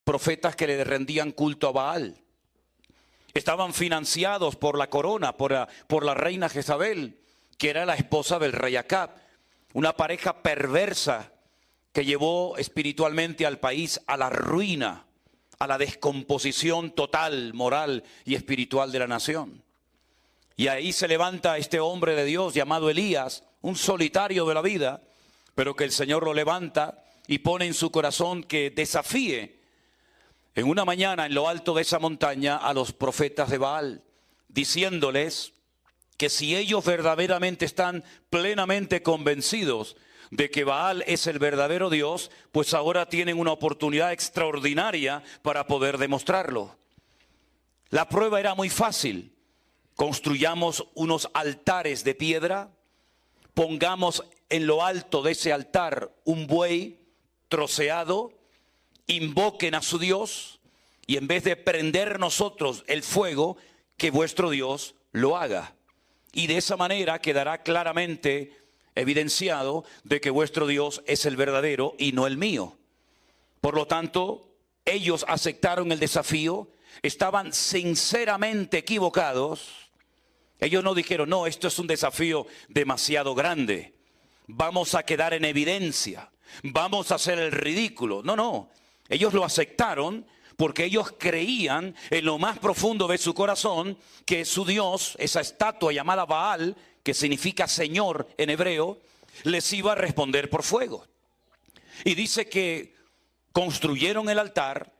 profetas que le rendían culto a Baal. Estaban financiados por la corona, por la reina Jezabel, que era la esposa del rey Acab. Una pareja perversa que llevó espiritualmente al país a la ruina, a la descomposición total, moral y espiritual de la nación. Y ahí se levanta este hombre de Dios llamado Elías, un solitario de la vida, pero que el Señor lo levanta y pone en su corazón que desafíe en una mañana en lo alto de esa montaña a los profetas de Baal, diciéndoles que si ellos verdaderamente están plenamente convencidos de que Baal es el verdadero Dios, pues ahora tienen una oportunidad extraordinaria para poder demostrarlo. La prueba era muy fácil. Construyamos unos altares de piedra, pongamos en lo alto de ese altar un buey troceado, invoquen a su Dios y en vez de prender nosotros el fuego, que vuestro Dios lo haga. Y de esa manera quedará claramente evidenciado de que vuestro Dios es el verdadero y no el mío. Por lo tanto, ellos aceptaron el desafío, estaban sinceramente equivocados. Ellos no dijeron, no, esto es un desafío demasiado grande, vamos a quedar en evidencia, vamos a hacer el ridículo. No, no, ellos lo aceptaron porque ellos creían en lo más profundo de su corazón que su Dios, esa estatua llamada Baal, que significa Señor en hebreo, les iba a responder por fuego. Y dice que construyeron el altar,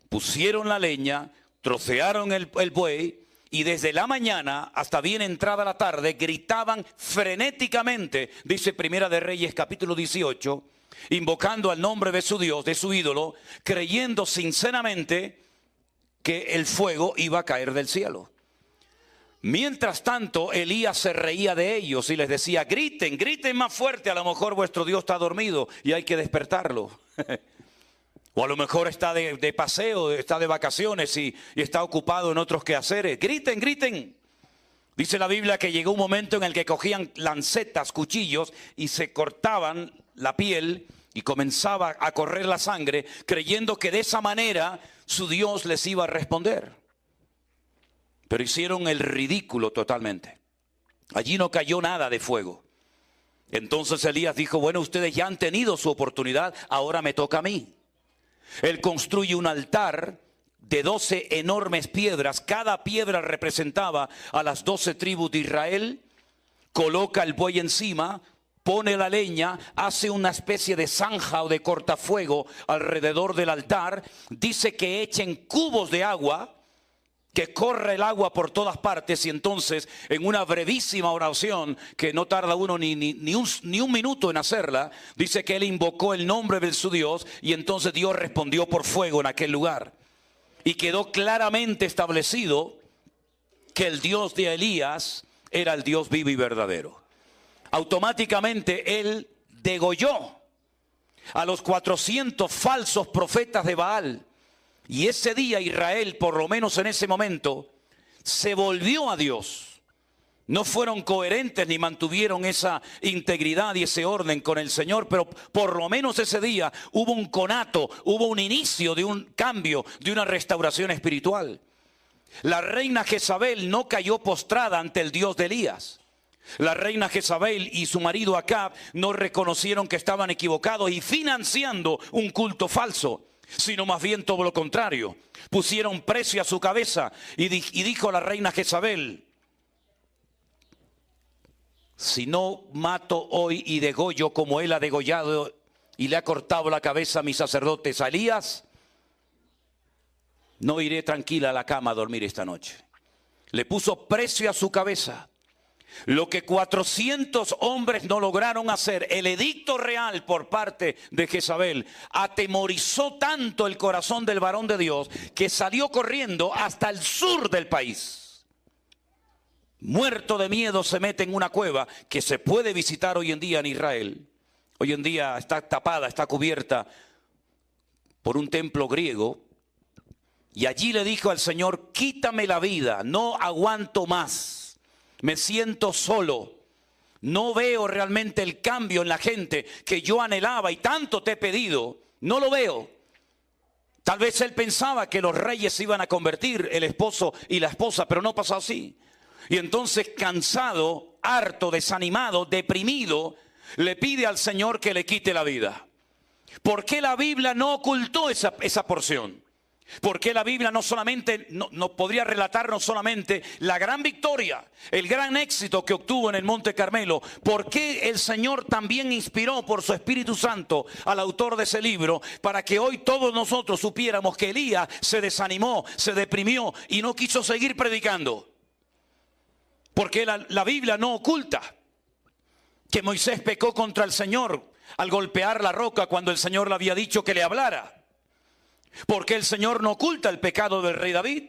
pusieron la leña, trocearon el buey, y desde la mañana hasta bien entrada la tarde gritaban frenéticamente, dice Primera de Reyes capítulo 18, invocando al nombre de su Dios, de su ídolo, creyendo sinceramente que el fuego iba a caer del cielo. Mientras tanto, Elías se reía de ellos y les decía, griten, griten más fuerte, a lo mejor vuestro Dios está dormido y hay que despertarlo. O a lo mejor está de paseo, está de vacaciones y está ocupado en otros quehaceres. Griten, griten. Dice la Biblia que llegó un momento en el que cogían lancetas, cuchillos y se cortaban la piel y comenzaba a correr la sangre, creyendo que de esa manera su Dios les iba a responder. Pero hicieron el ridículo totalmente. Allí no cayó nada de fuego. Entonces Elías dijo, bueno, ustedes ya han tenido su oportunidad, ahora me toca a mí. Él construye un altar de 12 enormes piedras. Cada piedra representaba a las 12 tribus de Israel. Coloca el buey encima, pone la leña, hace una especie de zanja o de cortafuego alrededor del altar. Dice que echen cubos de agua, que corra el agua por todas partes, y entonces en una brevísima oración que no tarda uno ni un minuto en hacerla, dice que él invocó el nombre de su Dios y entonces Dios respondió por fuego en aquel lugar. Y quedó claramente establecido que el Dios de Elías era el Dios vivo y verdadero. Automáticamente él degolló a los 400 falsos profetas de Baal. Y ese día Israel, por lo menos en ese momento, se volvió a Dios. No fueron coherentes ni mantuvieron esa integridad y ese orden con el Señor, pero por lo menos ese día hubo un conato, hubo un inicio de un cambio, de una restauración espiritual. La reina Jezabel no cayó postrada ante el Dios de Elías. La reina Jezabel y su marido Acab no reconocieron que estaban equivocados y financiando un culto falso, sino más bien todo lo contrario. Pusieron precio a su cabeza y dijo la reina Jezabel, si no mato hoy y degollo como él ha degollado y le ha cortado la cabeza a mis sacerdotes a Elías, no iré tranquila a la cama a dormir esta noche. Le puso precio a su cabeza. Lo que 400 hombres no lograron hacer, el edicto real por parte de Jezabel, atemorizó tanto el corazón del varón de Dios que salió corriendo hasta el sur del país. Muerto de miedo se mete en una cueva que se puede visitar hoy en día en Israel. Hoy en día está tapada, está cubierta por un templo griego. Y allí le dijo al Señor, quítame la vida, no aguanto más. Me siento solo, no veo realmente el cambio en la gente que yo anhelaba y tanto te he pedido, no lo veo. Tal vez él pensaba que los reyes se iban a convertir, el esposo y la esposa, pero no pasó así. Y entonces, cansado, harto, desanimado, deprimido, le pide al Señor que le quite la vida. ¿Por qué la Biblia no ocultó esa porción? ¿Por qué la Biblia no podría relatar no solamente la gran victoria, el gran éxito que obtuvo en el Monte Carmelo? ¿Por qué el Señor también inspiró por su Espíritu Santo al autor de ese libro para que hoy todos nosotros supiéramos que Elías se desanimó, se deprimió y no quiso seguir predicando? Porque la Biblia no oculta que Moisés pecó contra el Señor al golpear la roca cuando el Señor le había dicho que le hablara. Porque el Señor no oculta el pecado del rey David,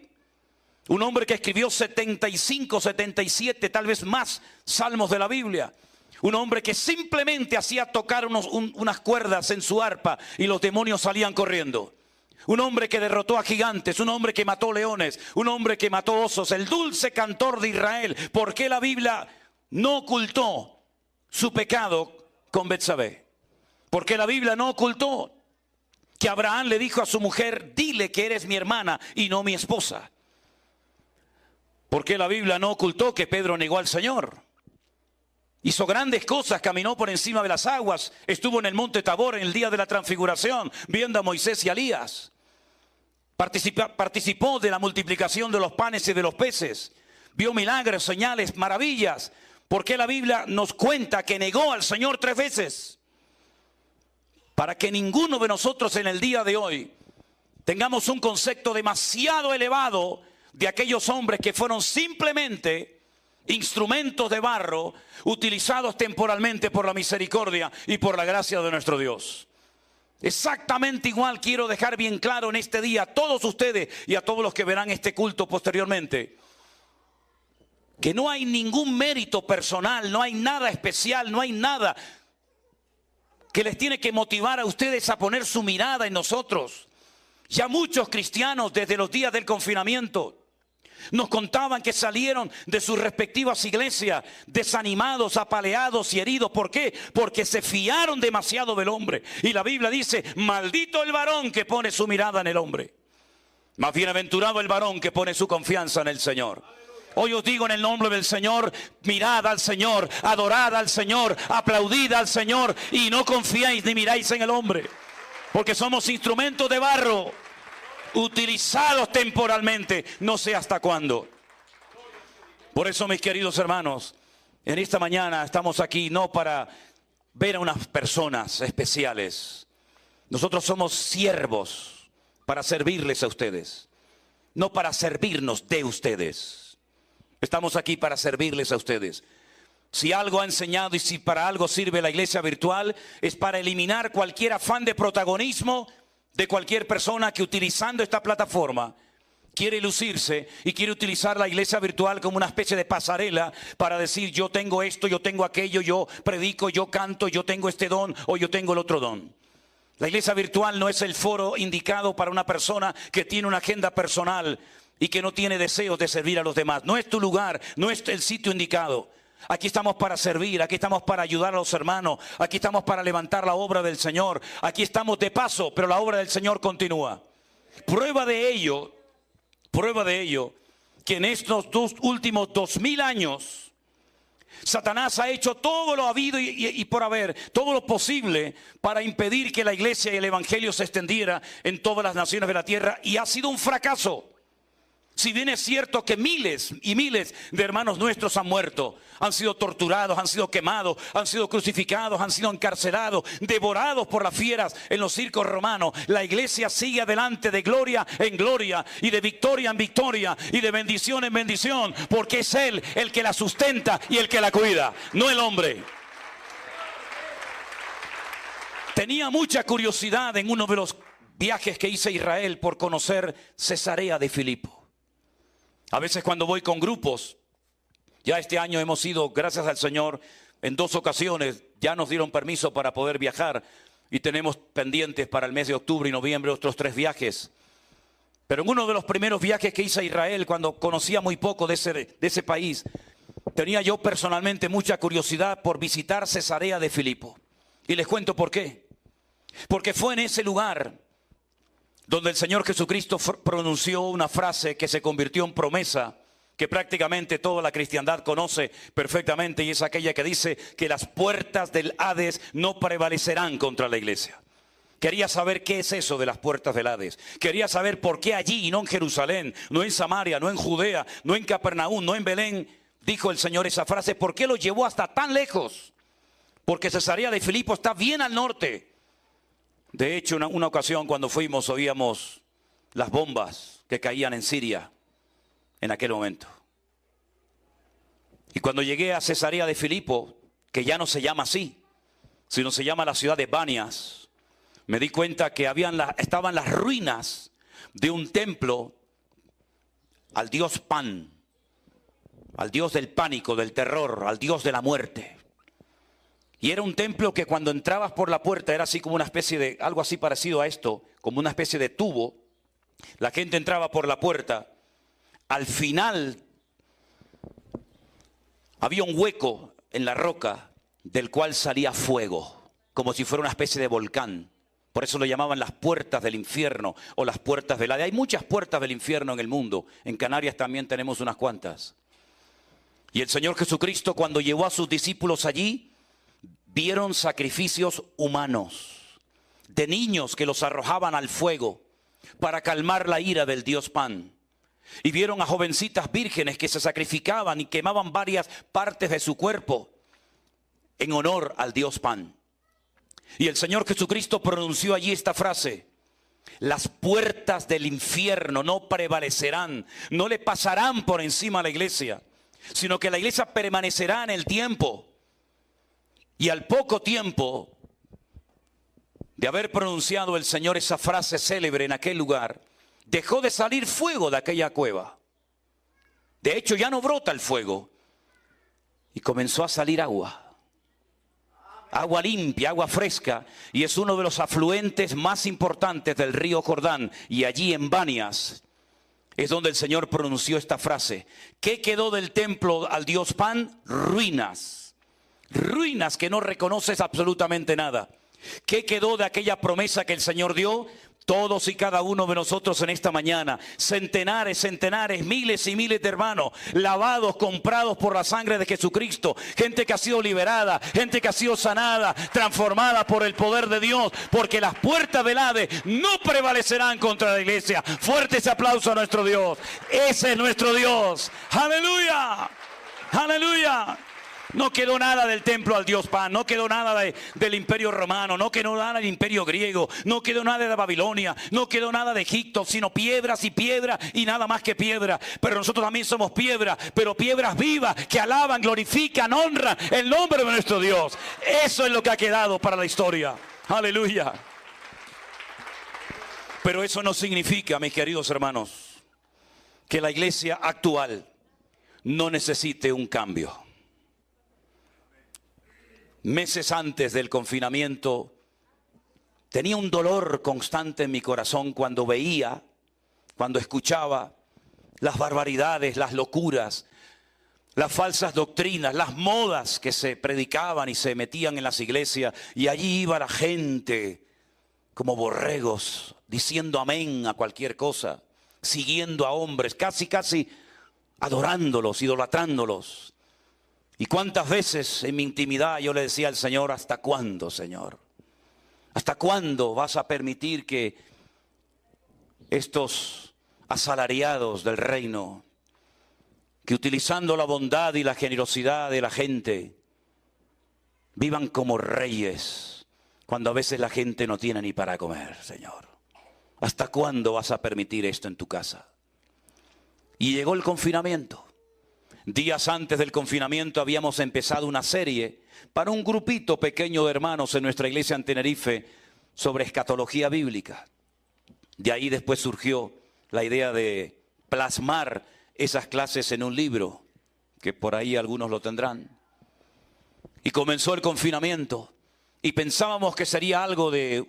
un hombre que escribió 75, 77, tal vez más salmos de la Biblia. Un hombre que simplemente hacía tocar unas cuerdas en su arpa y los demonios salían corriendo. Un hombre que derrotó a gigantes, un hombre que mató leones, un hombre que mató osos, el dulce cantor de Israel. ¿Por qué la Biblia no ocultó su pecado con Betsabé? ¿Por qué la Biblia no ocultó que Abraham le dijo a su mujer: dile que eres mi hermana y no mi esposa? ¿Por qué la Biblia no ocultó que Pedro negó al Señor? Hizo grandes cosas, caminó por encima de las aguas, estuvo en el monte Tabor en el día de la transfiguración, viendo a Moisés y a Elías. Participó de la multiplicación de los panes y de los peces, vio milagros, señales, maravillas. ¿Por qué la Biblia nos cuenta que negó al Señor 3 veces? Para que ninguno de nosotros en el día de hoy tengamos un concepto demasiado elevado de aquellos hombres que fueron simplemente instrumentos de barro utilizados temporalmente por la misericordia y por la gracia de nuestro Dios. Exactamente igual quiero dejar bien claro en este día a todos ustedes y a todos los que verán este culto posteriormente, que no hay ningún mérito personal, no hay nada especial, no hay nada que les tiene que motivar a ustedes a poner su mirada en nosotros. Ya muchos cristianos desde los días del confinamiento nos contaban que salieron de sus respectivas iglesias desanimados, apaleados y heridos. ¿Por qué? Porque se fiaron demasiado del hombre. Y la Biblia dice: maldito el varón que pone su mirada en el hombre. Más bienaventurado el varón que pone su confianza en el Señor. Hoy os digo en el nombre del Señor: mirad al Señor, adorad al Señor, aplaudid al Señor y no confiéis ni miráis en el hombre. Porque somos instrumentos de barro, utilizados temporalmente, no sé hasta cuándo. Por eso, mis queridos hermanos, en esta mañana estamos aquí no para ver a unas personas especiales. Nosotros somos siervos para servirles a ustedes, no para servirnos de ustedes. Estamos aquí para servirles a ustedes. Si algo ha enseñado y si para algo sirve la iglesia virtual, es para eliminar cualquier afán de protagonismo de cualquier persona que, utilizando esta plataforma, quiere lucirse y quiere utilizar la iglesia virtual como una especie de pasarela para decir: yo tengo esto, yo tengo aquello, yo predico, yo canto, yo tengo este don o yo tengo el otro don. La iglesia virtual no es el foro indicado para una persona que tiene una agenda personal y que no tiene deseos de servir a los demás. No es tu lugar, no es el sitio indicado. Aquí estamos para servir, aquí estamos para ayudar a los hermanos, aquí estamos para levantar la obra del Señor. Aquí estamos de paso, pero la obra del Señor continúa. Prueba de ello, que en estos últimos 2000 años, Satanás ha hecho todo lo habido y por haber, todo lo posible para impedir que la iglesia y el evangelio se extendiera en todas las naciones de la tierra, y ha sido un fracaso. Si bien es cierto que miles y miles de hermanos nuestros han muerto, han sido torturados, han sido quemados, han sido crucificados, han sido encarcelados, devorados por las fieras en los circos romanos, la iglesia sigue adelante de gloria en gloria y de victoria en victoria y de bendición en bendición, porque es Él el que la sustenta y el que la cuida, no el hombre. Tenía mucha curiosidad en uno de los viajes que hice a Israel por conocer Cesarea de Filipo. A veces cuando voy con grupos, ya este año hemos ido, gracias al Señor, en 2 ocasiones, ya nos dieron permiso para poder viajar y tenemos pendientes para el mes de octubre y noviembre otros 3 viajes. Pero en uno de los primeros viajes que hice a Israel, cuando conocía muy poco de ese país, tenía yo personalmente mucha curiosidad por visitar Cesarea de Filipo. Y les cuento por qué. Porque fue en ese lugar donde el Señor Jesucristo pronunció una frase que se convirtió en promesa, que prácticamente toda la cristiandad conoce perfectamente, y es aquella que dice que las puertas del Hades no prevalecerán contra la iglesia. Quería saber qué es eso de las puertas del Hades. Quería saber por qué allí y no en Jerusalén, no en Samaria, no en Judea, no en Capernaum, no en Belén, dijo el Señor esa frase. ¿Por qué lo llevó hasta tan lejos? Porque Cesarea de Filipo está bien al norte. De hecho, una ocasión cuando fuimos oíamos las bombas que caían en Siria en aquel momento. Y cuando llegué a Cesarea de Filipo, que ya no se llama así, sino se llama la ciudad de Banias, me di cuenta que estaban las ruinas de un templo al dios Pan, al dios del pánico, del terror, al dios de la muerte. Y era un templo que cuando entrabas por la puerta era así como una especie de, algo así parecido a esto, como una especie de tubo. La gente entraba por la puerta. Al final había un hueco en la roca del cual salía fuego, como si fuera una especie de volcán. Por eso lo llamaban las puertas del infierno o las puertas del Hades. Hay muchas puertas del infierno en el mundo. En Canarias también tenemos unas cuantas. Y el Señor Jesucristo, cuando llevó a sus discípulos allí, vieron sacrificios humanos de niños que los arrojaban al fuego para calmar la ira del dios Pan. Y vieron a jovencitas vírgenes que se sacrificaban y quemaban varias partes de su cuerpo en honor al dios Pan. Y el Señor Jesucristo pronunció allí esta frase: las puertas del infierno no prevalecerán, no le pasarán por encima a la iglesia, sino que la iglesia permanecerá en el tiempo. Y al poco tiempo de haber pronunciado el Señor esa frase célebre en aquel lugar, dejó de salir fuego de aquella cueva. De hecho, ya no brota el fuego y comenzó a salir agua. Agua limpia, agua fresca, y es uno de los afluentes más importantes del río Jordán. Y allí en Banias es donde el Señor pronunció esta frase. ¿Qué quedó del templo al dios Pan? Ruinas. Ruinas que no reconoces absolutamente nada. ¿Qué quedó de aquella promesa que el Señor dio? Todos y cada uno de nosotros en esta mañana, centenares, miles y miles de hermanos, lavados, comprados por la sangre de Jesucristo, gente que ha sido liberada, gente que ha sido sanada, transformada por el poder de Dios, porque las puertas del Hades no prevalecerán contra la iglesia. Fuerte ese aplauso a nuestro Dios. Ese es nuestro Dios. ¡Aleluya! ¡Aleluya! No quedó nada del templo al dios Pan, no quedó nada del imperio romano, no quedó nada del imperio griego, no quedó nada de Babilonia, no quedó nada de Egipto, sino piedras y piedras y nada más que piedra. Pero nosotros también somos piedras, pero piedras vivas que alaban, glorifican, honran el nombre de nuestro Dios. Eso es lo que ha quedado para la historia. Aleluya. Pero eso no significa, mis queridos hermanos, que la iglesia actual no necesite un cambio. Meses antes del confinamiento, tenía un dolor constante en mi corazón cuando veía, cuando escuchaba las barbaridades, las locuras, las falsas doctrinas, las modas que se predicaban y se metían en las iglesias. Y allí iba la gente como borregos, diciendo amén a cualquier cosa, siguiendo a hombres, casi adorándolos, idolatrándolos. Y cuántas veces en mi intimidad yo le decía al Señor: ¿hasta cuándo, Señor? ¿Hasta cuándo vas a permitir que estos asalariados del reino, que utilizando la bondad y la generosidad de la gente, vivan como reyes, cuando a veces la gente no tiene ni para comer, Señor? ¿Hasta cuándo vas a permitir esto en tu casa? Y llegó el confinamiento. Días antes del confinamiento habíamos empezado una serie para un grupito pequeño de hermanos en nuestra iglesia en Tenerife sobre escatología bíblica. De ahí después surgió la idea de plasmar esas clases en un libro, que por ahí algunos lo tendrán. Y comenzó el confinamiento y pensábamos que sería algo de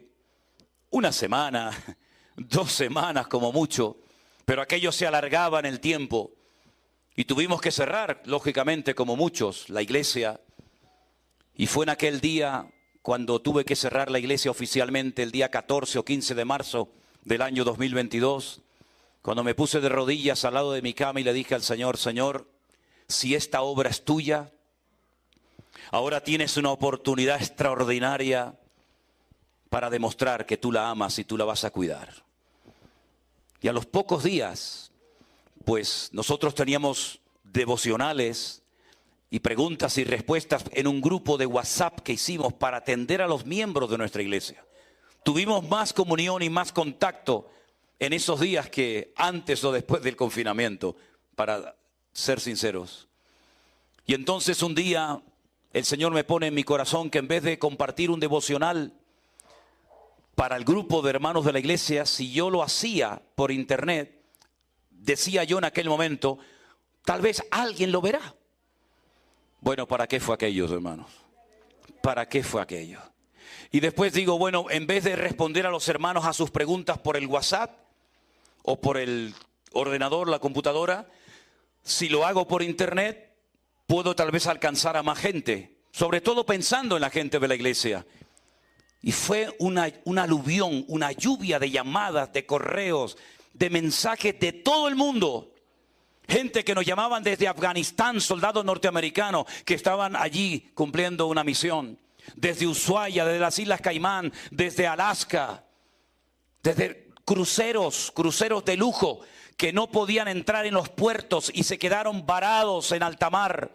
una semana, 2 semanas como mucho, pero aquello se alargaba en el tiempo. Y tuvimos que cerrar, lógicamente, como muchos, la iglesia. Y fue en aquel día cuando tuve que cerrar la iglesia oficialmente, el día 14 o 15 de marzo, del año 2022, cuando me puse de rodillas al lado de mi cama y le dije al Señor, Señor, si esta obra es tuya, ahora tienes una oportunidad extraordinaria para demostrar que tú la amas y tú la vas a cuidar. Y a los pocos días, pues nosotros teníamos devocionales y preguntas y respuestas en un grupo de WhatsApp que hicimos para atender a los miembros de nuestra iglesia. Tuvimos más comunión y más contacto en esos días que antes o después del confinamiento, para ser sinceros. Y entonces un día el Señor me pone en mi corazón que en vez de compartir un devocional para el grupo de hermanos de la iglesia, si yo lo hacía por internet, decía yo en aquel momento, tal vez alguien lo verá. Bueno, ¿para qué fue aquello, hermanos? ¿Para qué fue aquello? Y después digo, bueno, en vez de responder a los hermanos a sus preguntas por el WhatsApp o por el ordenador, la computadora, si lo hago por internet, puedo tal vez alcanzar a más gente, sobre todo pensando en la gente de la iglesia. Y fue una aluvión, una lluvia de llamadas, de correos, de mensajes de todo el mundo. Gente que nos llamaban desde Afganistán, soldados norteamericanos que estaban allí cumpliendo una misión. Desde Ushuaia, desde las Islas Caimán, desde Alaska, desde cruceros de lujo que no podían entrar en los puertos y se quedaron varados en alta mar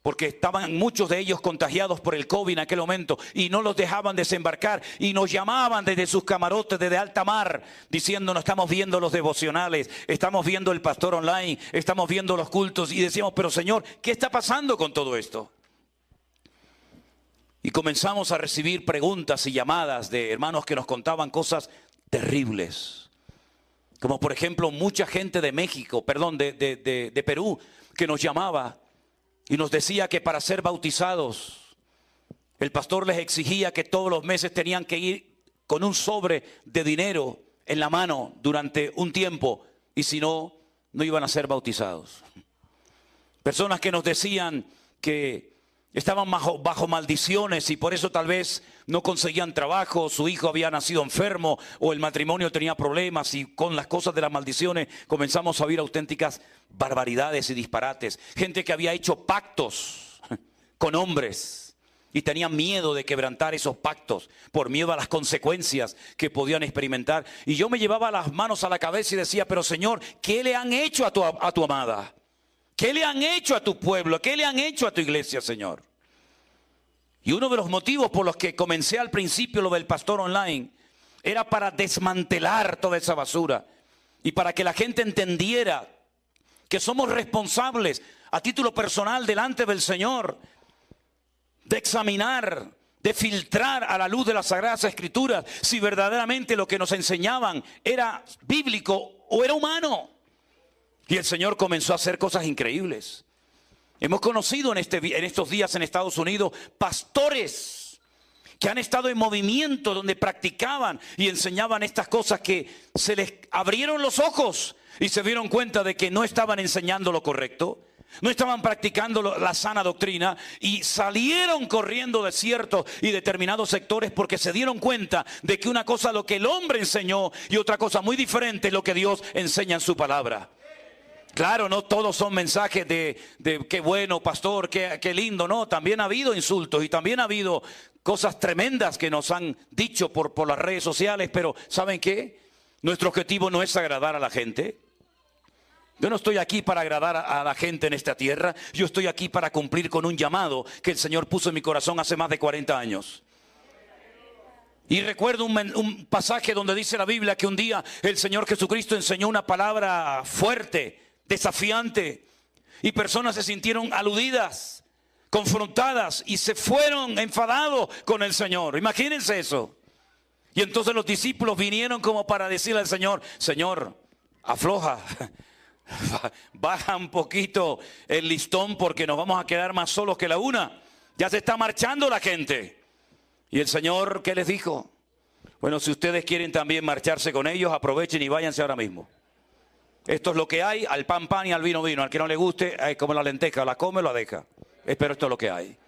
porque estaban muchos de ellos contagiados por el COVID en aquel momento y no los dejaban desembarcar y nos llamaban desde sus camarotes, desde alta mar, diciendo, no estamos viendo los devocionales, estamos viendo el pastor online, estamos viendo los cultos y decíamos, pero Señor, ¿qué está pasando con todo esto? Y comenzamos a recibir preguntas y llamadas de hermanos que nos contaban cosas terribles. Como por ejemplo mucha gente de México, perdón, de Perú, que nos llamaba y nos decía que para ser bautizados, el pastor les exigía que todos los meses tenían que ir con un sobre de dinero en la mano durante un tiempo y si no, no iban a ser bautizados. Personas que nos decían que estaban bajo maldiciones y por eso tal vez no conseguían trabajo, su hijo había nacido enfermo o el matrimonio tenía problemas y con las cosas de las maldiciones comenzamos a oír auténticas barbaridades y disparates. Gente que había hecho pactos con hombres y tenían miedo de quebrantar esos pactos por miedo a las consecuencias que podían experimentar. Y yo me llevaba las manos a la cabeza y decía, pero Señor, ¿qué le han hecho a tu amada? ¿Qué le han hecho a tu pueblo? ¿Qué le han hecho a tu iglesia, Señor? Y uno de los motivos por los que comencé al principio lo del pastor online era para desmantelar toda esa basura y para que la gente entendiera que somos responsables a título personal delante del Señor de examinar, de filtrar a la luz de las Sagradas Escrituras si verdaderamente lo que nos enseñaban era bíblico o era humano. Y el Señor comenzó a hacer cosas increíbles. Hemos conocido en estos días en Estados Unidos pastores que han estado en movimiento donde practicaban y enseñaban estas cosas que se les abrieron los ojos y se dieron cuenta de que no estaban enseñando lo correcto, no estaban practicando la sana doctrina y salieron corriendo de ciertos y determinados sectores porque se dieron cuenta de que una cosa es lo que el hombre enseñó y otra cosa muy diferente es lo que Dios enseña en su palabra. Claro, no todos son mensajes de qué bueno, pastor, qué lindo, no. También ha habido insultos y también ha habido cosas tremendas que nos han dicho por las redes sociales, pero ¿saben qué? Nuestro objetivo no es agradar a la gente. Yo no estoy aquí para agradar a la gente en esta tierra, yo estoy aquí para cumplir con un llamado que el Señor puso en mi corazón hace más de 40 años. Y recuerdo un pasaje donde dice la Biblia que un día el Señor Jesucristo enseñó una palabra fuerte, desafiante, y personas se sintieron aludidas, confrontadas y se fueron enfadados con el Señor. Imagínense eso. Y entonces los discípulos vinieron como para decirle al Señor, Señor, afloja, baja un poquito el listón porque nos vamos a quedar más solos que la una. Ya se está marchando la gente. Y el Señor, ¿qué les dijo? Bueno, si ustedes quieren también marcharse con ellos, aprovechen y váyanse ahora mismo. Esto es lo que hay, al pan pan y al vino vino. Al que no le guste, como la lenteja, la come o la deja. Pero esto es lo que hay.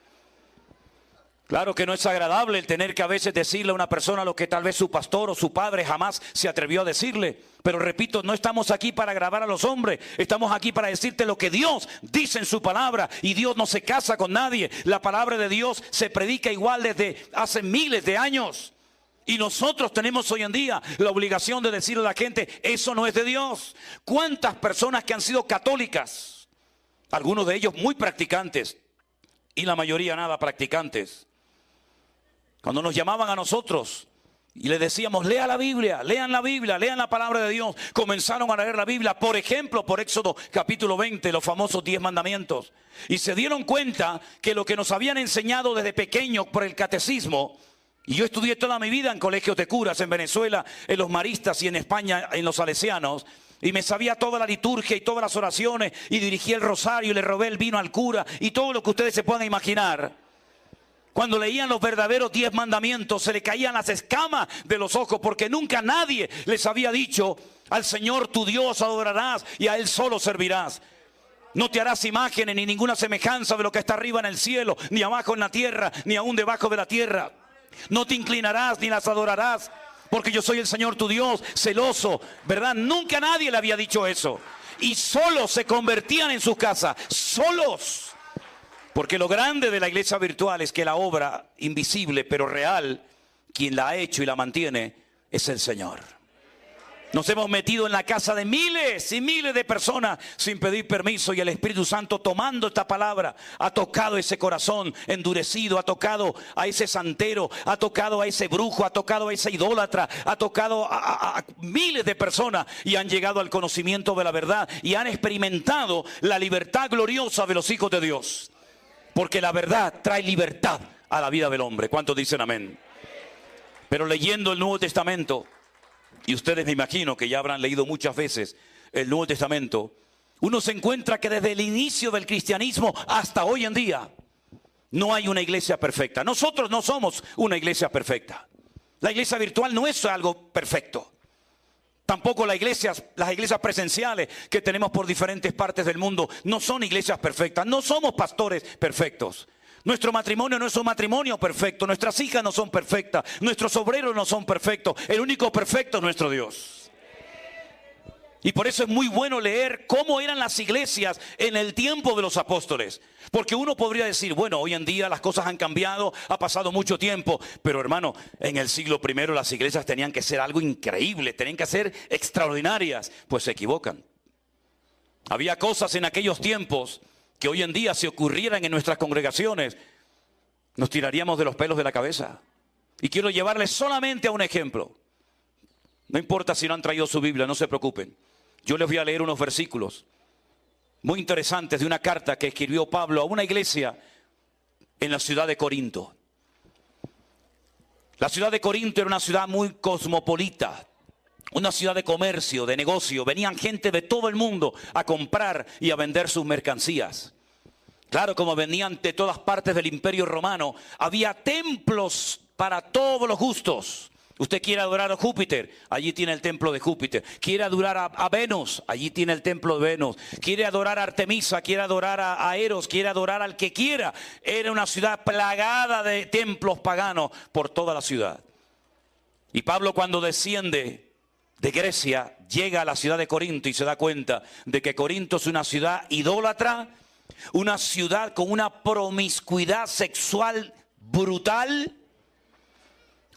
Claro que no es agradable el tener que a veces decirle a una persona lo que tal vez su pastor o su padre jamás se atrevió a decirle. Pero repito, no estamos aquí para agravar a los hombres. Estamos aquí para decirte lo que Dios dice en su palabra. Y Dios no se casa con nadie. La palabra de Dios se predica igual desde hace miles de años. Y nosotros tenemos hoy en día la obligación de decirle a la gente, eso no es de Dios. ¿Cuántas personas que han sido católicas? Algunos de ellos muy practicantes y la mayoría nada practicantes. Cuando nos llamaban a nosotros y les decíamos, lea la Biblia, lean la palabra de Dios, comenzaron a leer la Biblia, por ejemplo, por Éxodo capítulo 20, los famosos 10 mandamientos. Y se dieron cuenta que lo que nos habían enseñado desde pequeños por el catecismo, y yo estudié toda mi vida en colegios de curas, en Venezuela, en los maristas y en España, en los salesianos, y me sabía toda la liturgia y todas las oraciones, y dirigí el rosario y le robé el vino al cura, y todo lo que ustedes se puedan imaginar. Cuando leían los verdaderos 10 mandamientos, se le caían las escamas de los ojos, porque nunca nadie les había dicho, al Señor tu Dios adorarás y a Él solo servirás. No te harás imágenes ni ninguna semejanza de lo que está arriba en el cielo, ni abajo en la tierra, ni aún debajo de la tierra. No te inclinarás ni las adorarás, porque yo soy el Señor tu Dios, celoso, ¿verdad? Nunca nadie le había dicho eso. Y solos se convertían en sus casas, solos. Porque lo grande de la iglesia virtual es que la obra invisible pero real, quien la ha hecho y la mantiene, es el Señor. Nos hemos metido en la casa de miles y miles de personas sin pedir permiso, y el Espíritu Santo, tomando esta palabra, ha tocado ese corazón endurecido, ha tocado a ese santero, ha tocado a ese brujo, ha tocado a ese idólatra, ha tocado a miles de personas, y han llegado al conocimiento de la verdad y han experimentado la libertad gloriosa de los hijos de Dios. Porque la verdad trae libertad a la vida del hombre. ¿Cuántos dicen amén? Pero leyendo el Nuevo Testamento, y ustedes me imagino que ya habrán leído muchas veces el Nuevo Testamento, uno se encuentra que desde el inicio del cristianismo hasta hoy en día no hay una iglesia perfecta. Nosotros no somos una iglesia perfecta. La iglesia virtual no es algo perfecto. Tampoco las iglesias presenciales que tenemos por diferentes partes del mundo no son iglesias perfectas. No somos pastores perfectos. Nuestro matrimonio no es un matrimonio perfecto. Nuestras hijas no son perfectas. Nuestros obreros no son perfectos. El único perfecto es nuestro Dios. Y por eso es muy bueno leer cómo eran las iglesias en el tiempo de los apóstoles. Porque uno podría decir, bueno, hoy en día las cosas han cambiado, ha pasado mucho tiempo. Pero hermano, en el siglo I las iglesias tenían que ser algo increíble, tenían que ser extraordinarias. Pues se equivocan. Había cosas en aquellos tiempos que hoy en día, si ocurrieran en nuestras congregaciones, nos tiraríamos de los pelos de la cabeza. Y quiero llevarles solamente a un ejemplo. No importa si no han traído su Biblia, no se preocupen. Yo les voy a leer unos versículos muy interesantes de una carta que escribió Pablo a una iglesia en la ciudad de Corinto. La ciudad de Corinto era una ciudad muy cosmopolita, una ciudad de comercio, de negocio. Venían gente de todo el mundo a comprar y a vender sus mercancías. Claro, como venían de todas partes del Imperio Romano, había templos para todos los gustos. Usted quiere adorar a Júpiter, allí tiene el templo de Júpiter. Quiere adorar a Venus, allí tiene el templo de Venus. Quiere adorar a Artemisa, quiere adorar a Eros, quiere adorar al que quiera. Era una ciudad plagada de templos paganos por toda la ciudad. Y Pablo, cuando desciende de Grecia, llega a la ciudad de Corinto y se da cuenta de que Corinto es una ciudad idólatra, una ciudad con una promiscuidad sexual brutal,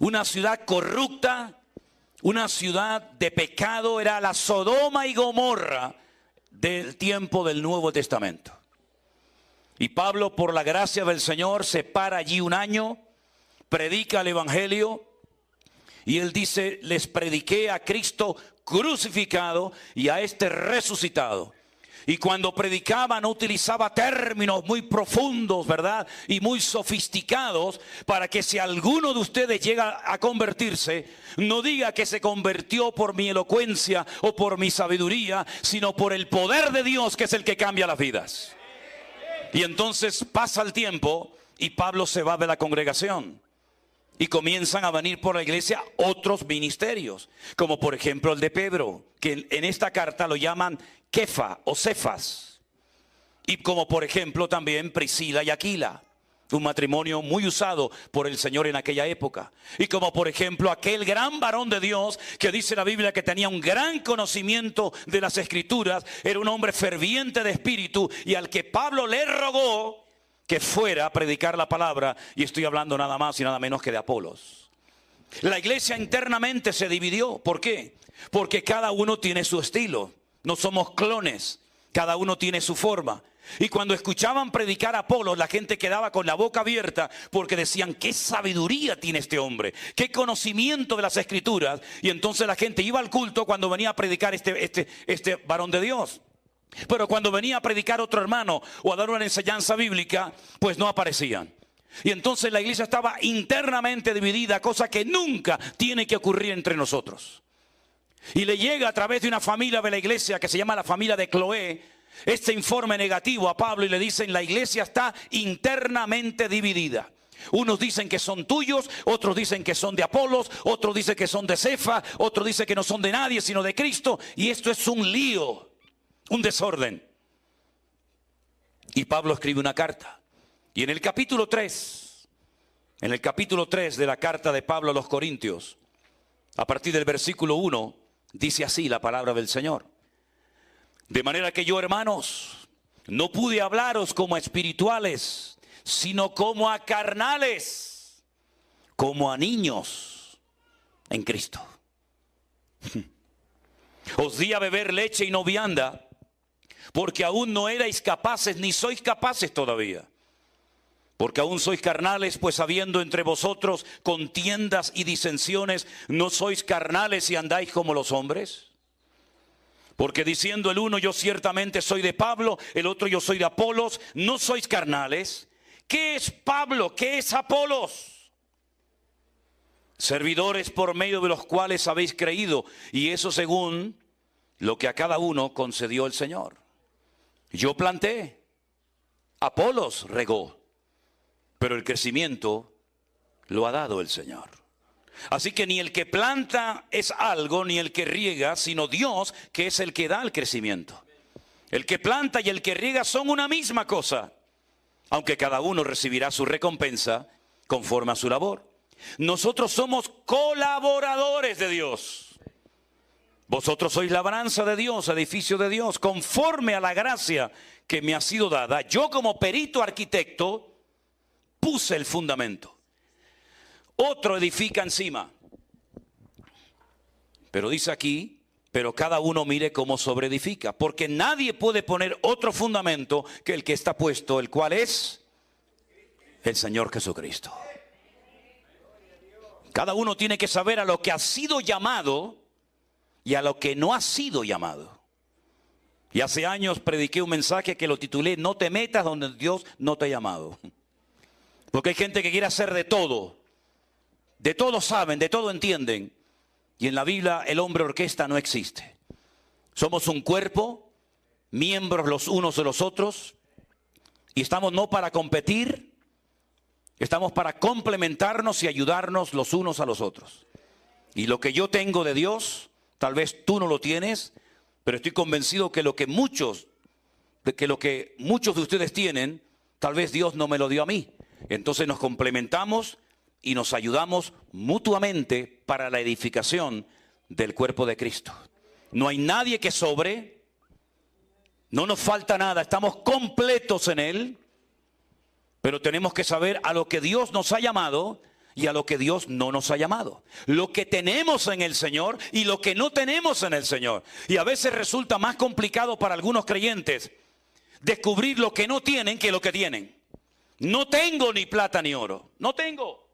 una ciudad corrupta, una ciudad de pecado. Era la Sodoma y Gomorra del tiempo del Nuevo Testamento. Y Pablo, por la gracia del Señor, se para allí un año, predica el Evangelio, y él dice, les prediqué a Cristo crucificado y a este resucitado. Y cuando predicaba no utilizaba términos muy profundos, ¿verdad? Y muy sofisticados, para que si alguno de ustedes llega a convertirse, no diga que se convirtió por mi elocuencia o por mi sabiduría, sino por el poder de Dios, que es el que cambia las vidas. Y entonces pasa el tiempo y Pablo se va de la congregación. Y comienzan a venir por la iglesia otros ministerios, como por ejemplo el de Pedro, que en esta carta lo llaman Kefa o Cefas. Y como por ejemplo también Priscila y Aquila. Un matrimonio muy usado por el Señor en aquella época. Y como por ejemplo aquel gran varón de Dios que dice la Biblia que tenía un gran conocimiento de las Escrituras, era un hombre ferviente de espíritu y al que Pablo le rogó que fuera a predicar la palabra, y estoy hablando nada más y nada menos que de Apolos. La iglesia internamente se dividió. ¿Por qué? Porque cada uno tiene su estilo. No somos clones, cada uno tiene su forma. Y cuando escuchaban predicar a Apolos, la gente quedaba con la boca abierta porque decían, qué sabiduría tiene este hombre, qué conocimiento de las Escrituras. Y entonces la gente iba al culto cuando venía a predicar este varón de Dios. Pero cuando venía a predicar otro hermano o a dar una enseñanza bíblica, pues no aparecían. Y entonces la iglesia estaba internamente dividida, cosa que nunca tiene que ocurrir entre nosotros. Y le llega a través de una familia de la iglesia que se llama la familia de Cloé, este informe negativo a Pablo, y le dicen, la iglesia está internamente dividida. Unos dicen que son tuyos, otros dicen que son de Apolos, otros dicen que son de Cefa, otros dicen que no son de nadie sino de Cristo. Y esto es un lío, un desorden. Y Pablo escribe una carta. Y en el capítulo 3 de la carta de Pablo a los Corintios, a partir del versículo 1, dice así la palabra del Señor. De manera que yo, hermanos, no pude hablaros como a espirituales, sino como a carnales, como a niños en Cristo. Os di a beber leche y no vianda, porque aún no erais capaces, ni sois capaces todavía. Porque aún sois carnales, pues habiendo entre vosotros contiendas y disensiones, ¿no sois carnales y andáis como los hombres? Porque diciendo el uno, yo ciertamente soy de Pablo, el otro yo soy de Apolos, ¿no sois carnales? ¿Qué es Pablo? ¿Qué es Apolos? Servidores por medio de los cuales habéis creído, y eso según lo que a cada uno concedió el Señor. Yo planté, Apolos regó, pero el crecimiento lo ha dado el Señor. Así que ni el que planta es algo, ni el que riega, sino Dios, que es el que da el crecimiento. El que planta y el que riega son una misma cosa, aunque cada uno recibirá su recompensa conforme a su labor. Nosotros somos colaboradores de Dios. Vosotros sois labranza de Dios, edificio de Dios, conforme a la gracia que me ha sido dada. Yo como perito arquitecto puse el fundamento. Otro edifica encima. Pero dice aquí, pero cada uno mire cómo sobreedifica. Porque nadie puede poner otro fundamento que el que está puesto, el cual es el Señor Jesucristo. Cada uno tiene que saber a lo que ha sido llamado y a lo que no ha sido llamado. Y hace años prediqué un mensaje que lo titulé, no te metas donde Dios no te ha llamado. Porque hay gente que quiere hacer de todo saben, de todo entienden. Y en la Biblia el hombre orquesta no existe. Somos un cuerpo, miembros los unos de los otros, y estamos no para competir, estamos para complementarnos y ayudarnos los unos a los otros. Y lo que yo tengo de Dios, tal vez tú no lo tienes, pero estoy convencido que lo que muchos de ustedes tienen, tal vez Dios no me lo dio a mí. Entonces nos complementamos y nos ayudamos mutuamente para la edificación del cuerpo de Cristo. No hay nadie que sobre, no nos falta nada, estamos completos en Él, pero tenemos que saber a lo que Dios nos ha llamado y a lo que Dios no nos ha llamado. Lo que tenemos en el Señor y lo que no tenemos en el Señor. Y a veces resulta más complicado para algunos creyentes descubrir lo que no tienen que lo que tienen. No tengo ni plata ni oro, no tengo.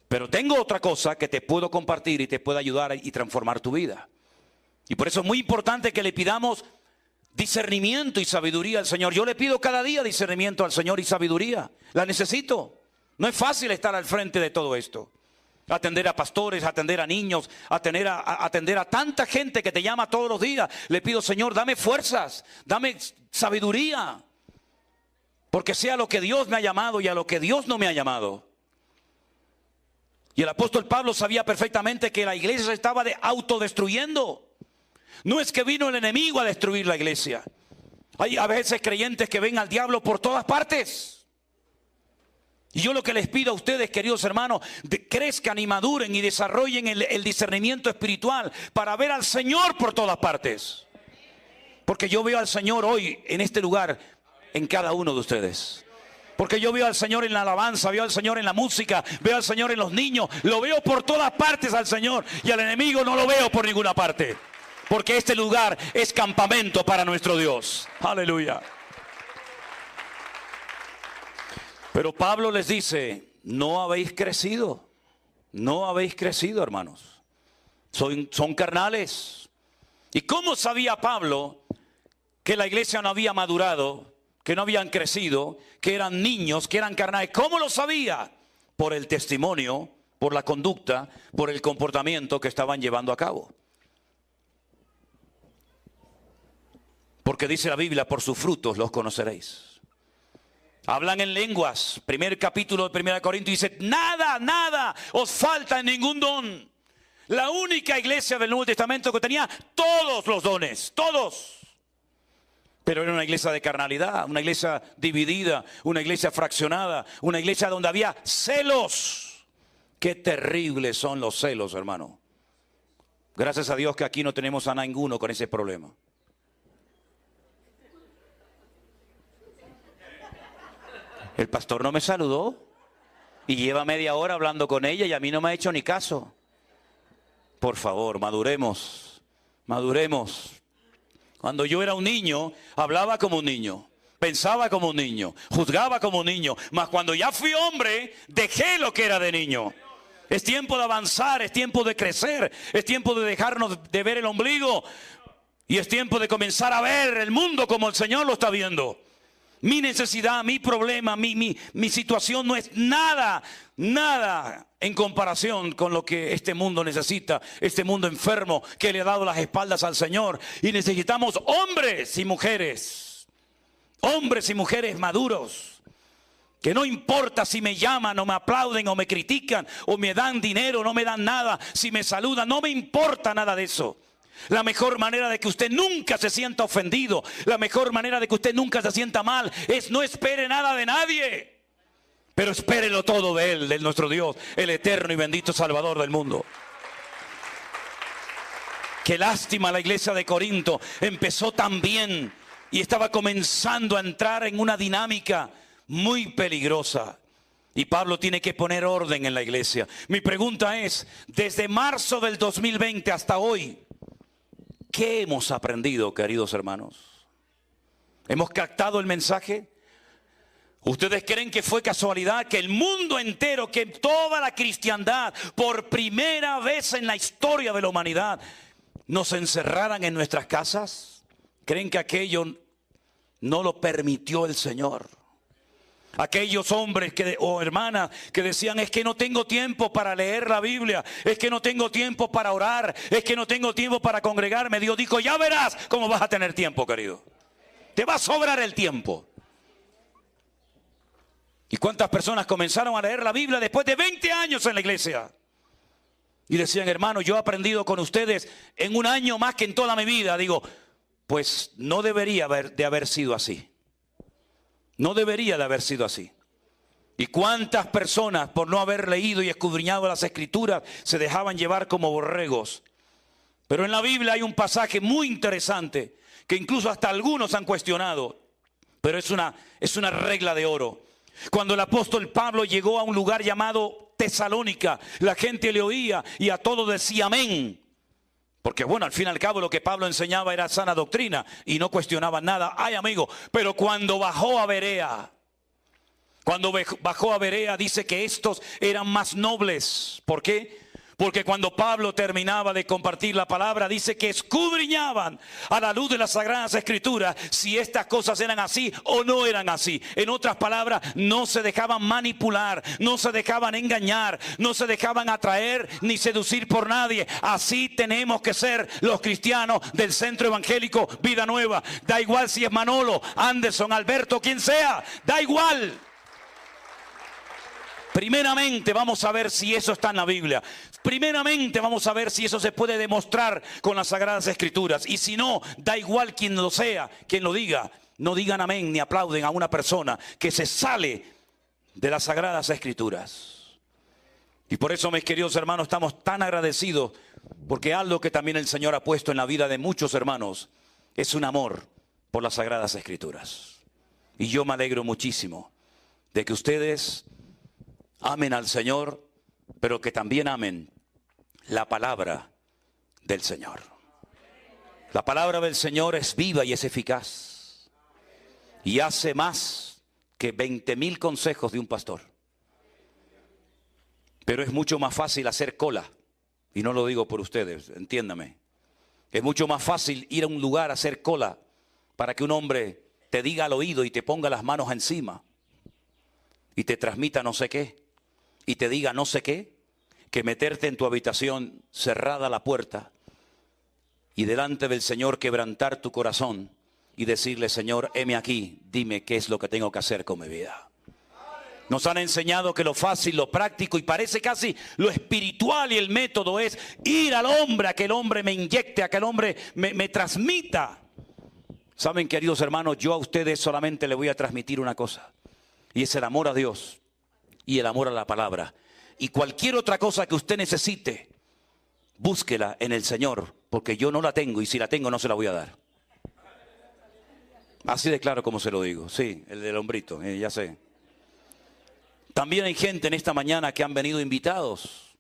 Pero tengo otra cosa que te puedo compartir y te puede ayudar y transformar tu vida. Y por eso es muy importante que le pidamos discernimiento y sabiduría al Señor. Yo le pido cada día discernimiento al Señor y sabiduría. La necesito. No es fácil estar al frente de todo esto. Atender a pastores, atender a niños, atender a tanta gente que te llama todos los días. Le pido, Señor, dame fuerzas, dame sabiduría. Porque sea lo que Dios me ha llamado y a lo que Dios no me ha llamado. Y el apóstol Pablo sabía perfectamente que la iglesia se estaba autodestruyendo. No es que vino el enemigo a destruir la iglesia. Hay a veces creyentes que ven al diablo por todas partes. Y yo lo que les pido a ustedes, queridos hermanos, crezcan y maduren y desarrollen el discernimiento espiritual para ver al Señor por todas partes. Porque yo veo al Señor hoy en este lugar, en cada uno de ustedes. Porque yo veo al Señor en la alabanza, veo al Señor en la música, veo al Señor en los niños. Lo veo por todas partes al Señor, y al enemigo no lo veo por ninguna parte. Porque este lugar es campamento para nuestro Dios. Aleluya. Pero Pablo les dice, no habéis crecido. No habéis crecido, hermanos. Son carnales. ¿Y cómo sabía Pablo que la iglesia no había madurado, que no habían crecido, que eran niños, que eran carnales? ¿Cómo lo sabía? Por el testimonio, por la conducta, por el comportamiento que estaban llevando a cabo. Porque dice la Biblia, por sus frutos los conoceréis. Hablan en lenguas. Primer capítulo de 1 Corintios dice, nada os falta en ningún don. La única iglesia del Nuevo Testamento que tenía todos los dones, todos. Pero era una iglesia de carnalidad, una iglesia dividida, una iglesia fraccionada, una iglesia donde había celos. Qué terribles son los celos, hermano. Gracias a Dios que aquí no tenemos a ninguno con ese problema. El pastor no me saludó y lleva media hora hablando con ella y a mí no me ha hecho ni caso. Por favor, maduremos, maduremos. Cuando yo era un niño, hablaba como un niño, pensaba como un niño, juzgaba como un niño. Mas cuando ya fui hombre, dejé lo que era de niño. Es tiempo de avanzar, es tiempo de crecer, es tiempo de dejarnos de ver el ombligo. Y es tiempo de comenzar a ver el mundo como el Señor lo está viendo. Mi necesidad, mi problema, mi situación no es nada en comparación con lo que este mundo necesita. Este mundo enfermo que le ha dado las espaldas al Señor. Y necesitamos hombres y mujeres maduros. Que no importa si me llaman o me aplauden o me critican o me dan dinero o no me dan nada. Si me saludan, no me importa nada de eso. La mejor manera de que usted nunca se sienta ofendido, la mejor manera de que usted nunca se sienta mal, es no espere nada de nadie, pero espérelo todo de Él, de nuestro Dios, el eterno y bendito Salvador del mundo. Qué lástima, la iglesia de Corinto empezó tan bien y estaba comenzando a entrar en una dinámica muy peligrosa. Y Pablo tiene que poner orden en la iglesia. Mi pregunta es, desde marzo del 2020 hasta hoy, ¿qué hemos aprendido, queridos hermanos? ¿Hemos captado el mensaje? ¿Ustedes creen que fue casualidad que el mundo entero, que toda la cristiandad, por primera vez en la historia de la humanidad, nos encerraran en nuestras casas? ¿Creen que aquello no lo permitió el Señor? Aquellos hombres o hermanas que decían, es que no tengo tiempo para leer la Biblia, es que no tengo tiempo para orar, es que no tengo tiempo para congregarme. Dios dijo, ya verás cómo vas a tener tiempo, querido. Te va a sobrar el tiempo. ¿Y cuántas personas comenzaron a leer la Biblia después de 20 años en la iglesia? Y decían, hermano, yo he aprendido con ustedes en un año más que en toda mi vida. Digo, pues no debería de haber sido así. No debería de haber sido así. ¿Y cuántas personas, por no haber leído y escudriñado las Escrituras, se dejaban llevar como borregos? Pero en la Biblia hay un pasaje muy interesante que incluso hasta algunos han cuestionado, pero es una regla de oro. Cuando el apóstol Pablo llegó a un lugar llamado Tesalónica, la gente le oía y a todo decía amén. Porque bueno, al fin y al cabo lo que Pablo enseñaba era sana doctrina y no cuestionaba nada. Ay, amigo, pero cuando bajó a Berea, dice que estos eran más nobles. ¿Por qué? Porque cuando Pablo terminaba de compartir la palabra, dice que escudriñaban a la luz de las Sagradas Escrituras si estas cosas eran así o no eran así. En otras palabras, no se dejaban manipular, no se dejaban engañar, no se dejaban atraer ni seducir por nadie. Así tenemos que ser los cristianos del Centro Evangélico Vida Nueva. Da igual si es Manolo, Anderson, Alberto, quien sea, da igual. Primeramente vamos a ver si eso está en la Biblia. Primeramente vamos a ver si eso se puede demostrar con las Sagradas Escrituras. Y si no, da igual quien lo sea, quien lo diga. No digan amén ni aplauden a una persona que se sale de las Sagradas Escrituras. Y por eso, mis queridos hermanos, estamos tan agradecidos, porque algo que también el Señor ha puesto en la vida de muchos hermanos es un amor por las Sagradas Escrituras. Y yo me alegro muchísimo de que ustedes amen al Señor, pero que también amen la palabra del Señor. La palabra del Señor es viva y es eficaz. Y hace más que 20,000 consejos de un pastor. Pero es mucho más fácil hacer cola. Y no lo digo por ustedes, entiéndame. Es mucho más fácil ir a un lugar a hacer cola para que un hombre te diga al oído y te ponga las manos encima y te transmita no sé qué y te diga no sé qué, que meterte en tu habitación cerrada la puerta y delante del Señor quebrantar tu corazón y decirle: Señor, heme aquí, dime qué es lo que tengo que hacer con mi vida. Nos han enseñado que lo fácil, lo práctico y parece casi lo espiritual y el método es ir al hombre, a que el hombre me inyecte, a que el hombre me transmita. Saben, queridos hermanos, yo a ustedes solamente les voy a transmitir una cosa, y es el amor a Dios y el amor a la palabra. Y cualquier otra cosa que usted necesite, búsquela en el Señor, porque yo no la tengo, y si la tengo no se la voy a dar. Así de claro como se lo digo. Sí, el del hombrito, ya sé. También hay gente en esta mañana que han venido invitados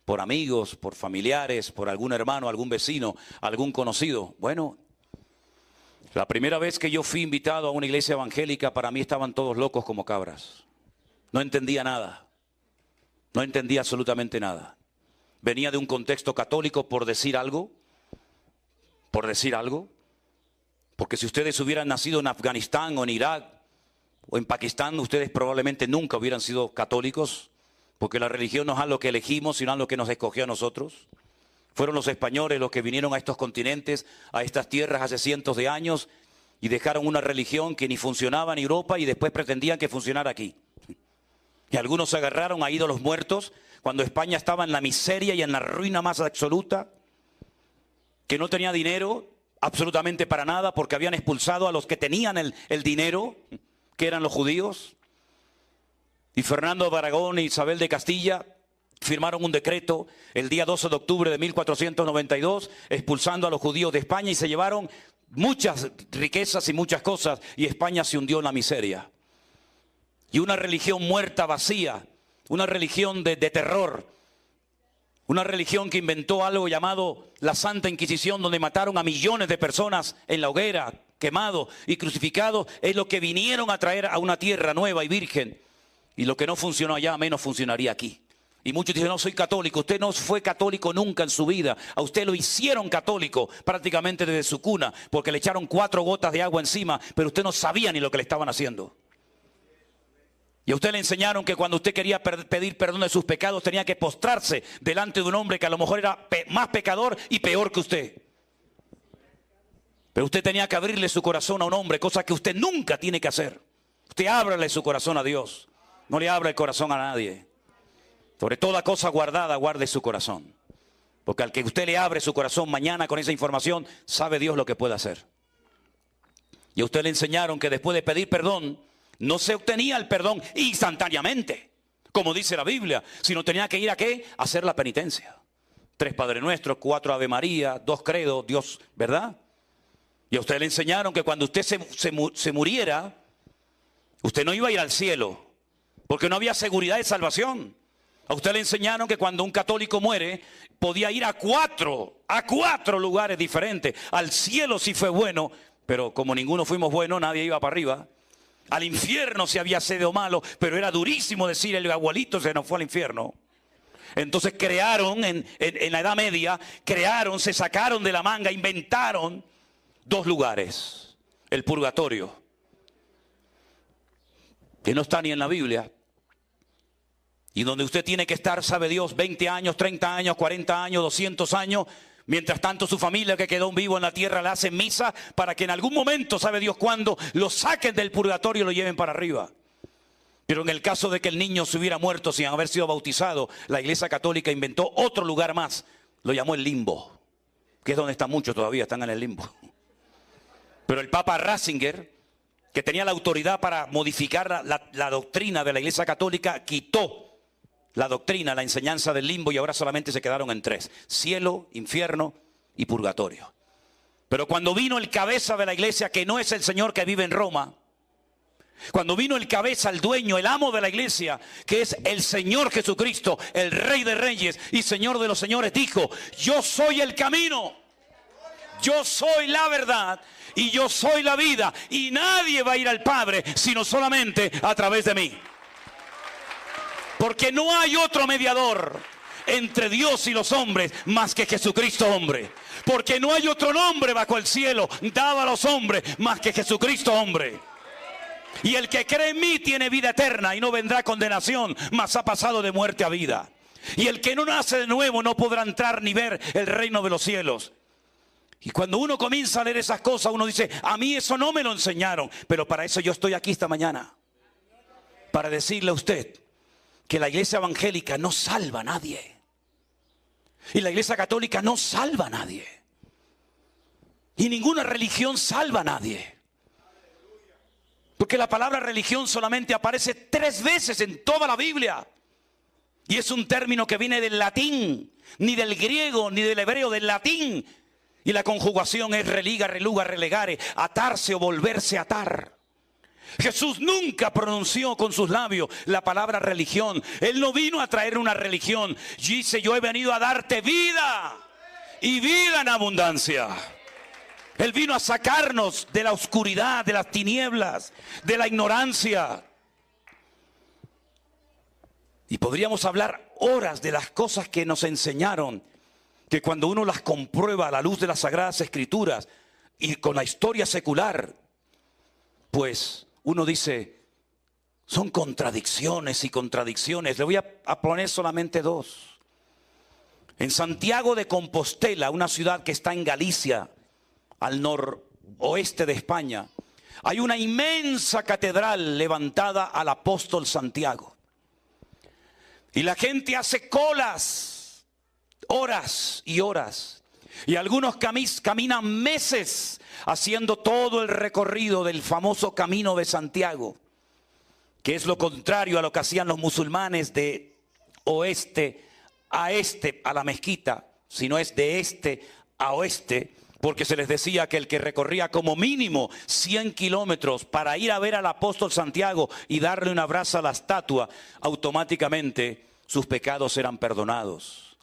por amigos, por familiares, por algún hermano, algún vecino, algún conocido. Bueno, la primera vez que yo fui invitado a una iglesia evangélica, para mí estaban todos locos como cabras. No entendía nada. No entendía absolutamente nada. Venía de un contexto católico, por decir algo. Porque si ustedes hubieran nacido en Afganistán o en Irak o en Pakistán, ustedes probablemente nunca hubieran sido católicos, porque la religión no es algo que elegimos, sino algo que nos escogió a nosotros. Fueron los españoles los que vinieron a estos continentes, a estas tierras hace cientos de años, y dejaron una religión que ni funcionaba en Europa y después pretendían que funcionara aquí. Y algunos se agarraron a ídolos muertos cuando España estaba en la miseria y en la ruina más absoluta, que no tenía dinero absolutamente para nada, porque habían expulsado a los que tenían el dinero, que eran los judíos. Y Fernando de Aragón e Isabel de Castilla firmaron un decreto el día 12 de octubre de 1492, expulsando a los judíos de España, y se llevaron muchas riquezas y muchas cosas, y España se hundió en la miseria. Y una religión muerta, vacía, una religión de terror, una religión que inventó algo llamado la Santa Inquisición, donde mataron a millones de personas en la hoguera, quemados y crucificados, es lo que vinieron a traer a una tierra nueva y virgen. Y lo que no funcionó allá, menos funcionaría aquí. Y muchos dicen: no soy católico. Usted no fue católico nunca en su vida. A usted lo hicieron católico prácticamente desde su cuna, porque le echaron 4 gotas de agua encima, pero usted no sabía ni lo que le estaban haciendo. Y a usted le enseñaron que cuando usted quería pedir perdón de sus pecados, tenía que postrarse delante de un hombre que a lo mejor era más pecador y peor que usted. Pero usted tenía que abrirle su corazón a un hombre, cosa que usted nunca tiene que hacer. Usted ábrale su corazón a Dios. No le abra el corazón a nadie. Sobre toda cosa guardada, guarde su corazón. Porque al que usted le abre su corazón mañana con esa información, sabe Dios lo que puede hacer. Y a usted le enseñaron que después de pedir perdón, no se obtenía el perdón instantáneamente, como dice la Biblia, sino tenía que ir a ¿qué? A hacer la penitencia. 3 Padre Nuestro, 4 Ave María, 2 Credo, Dios, ¿verdad? Y a usted le enseñaron que cuando usted se muriera, usted no iba a ir al cielo, porque no había seguridad de salvación. A usted le enseñaron que cuando un católico muere, podía ir a 4 lugares diferentes. Al cielo sí fue bueno, pero como ninguno fuimos buenos, nadie iba para arriba. Al infierno si había sido malo, pero era durísimo decir: el abuelito se nos fue al infierno. Entonces crearon, en la Edad Media, se sacaron de la manga, inventaron 2 lugares. El purgatorio, que no está ni en la Biblia, y donde usted tiene que estar, sabe Dios, 20 años, 30 años, 40 años, 200 años. Mientras tanto, su familia que quedó vivo en la tierra le hace misa para que en algún momento, sabe Dios cuándo, lo saquen del purgatorio y lo lleven para arriba. Pero en el caso de que el niño se hubiera muerto sin haber sido bautizado, la Iglesia Católica inventó otro lugar más. Lo llamó el limbo, que es donde están muchos todavía, están en el limbo. Pero el Papa Ratzinger, que tenía la autoridad para modificar la doctrina de la Iglesia Católica, quitó la doctrina, la enseñanza del limbo, y ahora solamente se quedaron en 3: cielo, infierno y purgatorio. Pero cuando vino el cabeza de la iglesia, que no es el Señor que vive en Roma, cuando vino el cabeza, el dueño, el amo de la iglesia, que es el Señor Jesucristo, el Rey de Reyes y Señor de los Señores, dijo: yo soy el camino, yo soy la verdad y yo soy la vida, y nadie va a ir al Padre sino solamente a través de mí. Porque no hay otro mediador entre Dios y los hombres más que Jesucristo hombre. Porque no hay otro nombre bajo el cielo dado a los hombres más que Jesucristo hombre. Y el que cree en mí tiene vida eterna y no vendrá condenación, mas ha pasado de muerte a vida. Y el que no nace de nuevo no podrá entrar ni ver el reino de los cielos. Y cuando uno comienza a leer esas cosas, uno dice: a mí eso no me lo enseñaron. Pero para eso yo estoy aquí esta mañana, para decirle a usted que la iglesia evangélica no salva a nadie. Y la iglesia católica no salva a nadie. Y ninguna religión salva a nadie. Porque la palabra religión solamente aparece 3 veces en toda la Biblia. Y es un término que viene del latín, ni del griego, ni del hebreo, del latín. Y la conjugación es religa, reluga, relegare, atarse o volverse a atar. Jesús nunca pronunció con sus labios la palabra religión. Él no vino a traer una religión. Dice: yo he venido a darte vida y vida en abundancia. Él vino a sacarnos de la oscuridad, de las tinieblas, de la ignorancia. Y podríamos hablar horas de las cosas que nos enseñaron, que cuando uno las comprueba a la luz de las Sagradas Escrituras y con la historia secular, pues uno dice: son contradicciones y contradicciones. Le voy a poner solamente 2. En Santiago de Compostela, una ciudad que está en Galicia, al noroeste de España, hay una inmensa catedral levantada al apóstol Santiago. Y la gente hace colas, horas y horas. Y algunos caminan meses haciendo todo el recorrido del famoso Camino de Santiago, que es lo contrario a lo que hacían los musulmanes de oeste a este a la mezquita, sino es de este a oeste, porque se les decía que el que recorría como mínimo 100 kilómetros para ir a ver al apóstol Santiago y darle un abrazo a la estatua, automáticamente sus pecados eran perdonados.